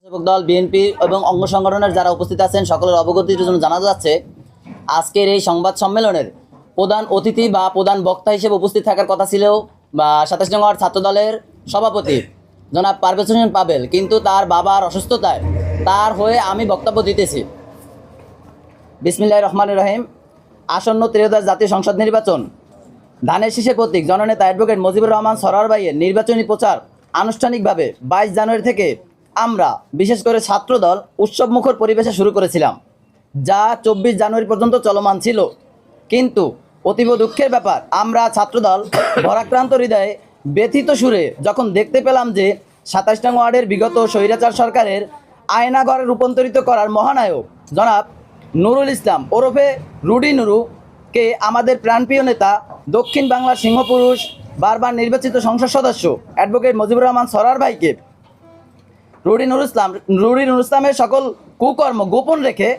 স্বেচ্ছাসেবক দল বিএনপি এবং অঙ্গ সংগঠনের যারা উপস্থিত আছেন সকলের অবগতির জন্য জানা যাচ্ছে আজকের এই সংবাদ সম্মেলনের প্রধান অতিথি বা প্রধান বক্তা হিসেবে উপস্থিত থাকার কথা ছিল ২৭ নং ওয়ার্ড ছাত্র দলের সভাপতি জনাব পারভেজ হোসেন পাবেল, কিন্তু তার বাবার অসুস্থতায় তার হয়ে আমি বক্তব্য দিতেছি। বিসমিল্লাহির রহমানির রহিম। আসন্ন ত্রয়োদশ জাতীয় সংসদ নির্বাচন, ধানের শীষের প্রতীক জননেতা অ্যাডভোকেট মুজিবুর রহমান সরোয়ার ভাইয়ের নির্বাচনী প্রচার আনুষ্ঠানিকভাবে ২২ জানুয়ারি থেকে আমরা বিশেষ করে ছাত্রদল উৎসবমুখর পরিবেশে শুরু করেছিলাম, যা ২৪ জানুয়ারি পর্যন্ত চলমান ছিল। কিন্তু অতীব দুঃখের ব্যাপার, আমরা ছাত্রদল ভরাক্রান্ত হৃদয়ে ব্যথিত সুরে যখন দেখতে পেলাম যে ২৭ নং ওয়ার্ডের বিগত স্বৈরাচার সরকারের আয়নাঘরে রূপান্তরিত করার মহানায়ক জনাব নুরুল ইসলাম ওরফে রুডি নুরুকে আমাদের প্রাণপ্রিয় নেতা দক্ষিণ বাংলার সিংহপুরুষ বারবার নির্বাচিত সংসদ সদস্য অ্যাডভোকেট মুজিবুর রহমান সরোয়ার ভাইকে রুডি নুরুল ইসলামের সকল কুকর্ম গোপন রেখে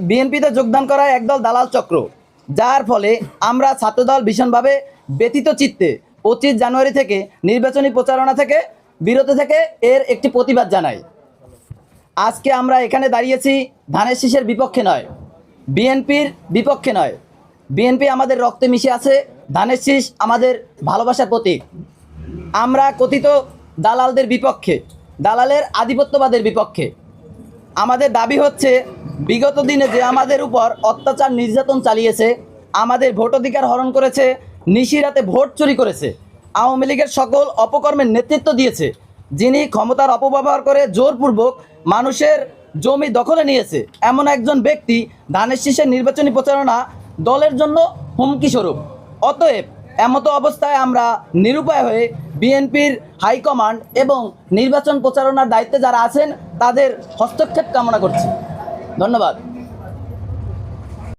বিএনপিতে যোগদান করা একদল দালাল চক্র, যার ফলে আমরা ছাত্রদল ভীষণভাবে ব্যথিত চিত্তে ২৫ জানুয়ারি থেকে নির্বাচনী প্রচারণা থেকে বিরত থেকে এর একটি প্রতিবাদ জানাই। আজকে আমরা এখানে দাঁড়িয়েছি ধানের শীষের বিপক্ষে নয়, বিএনপির বিপক্ষে নয়। বিএনপি আমাদের রক্তে মিশে আছে, ধানের শীষ আমাদের ভালোবাসার প্রতীক। আমরা কথিত দালালদের বিপক্ষে, দালালের আধিপত্যবাদের বিপক্ষে। আমাদের দাবি হচ্ছে, বিগত দিনে যে আমাদের উপর অত্যাচার নির্যাতন চালিয়েছে, আমাদের ভোটাধিকার হরণ করেছে, নিশিরাতে ভোট চুরি করেছে, আওয়ামী লীগের সকল অপকর্মের নেতৃত্ব দিয়েছে, যিনি ক্ষমতার অপব্যবহার করে জোরপূর্বক মানুষের জমি দখলে নিয়েছে, এমন একজন ব্যক্তি ধানের শীষের নির্বাচনী প্রচারণা দলের জন্য হুমকি স্বরূপ। অতএব এমতো অবস্থায় আমরা নিরুপায় হয়ে বিএনপির হাইকমান্ড এবং নির্বাচন প্রচারণার দায়িত্বে যারা আছেন তাদের হস্তক্ষেপ কামনা করছি। ধন্যবাদ।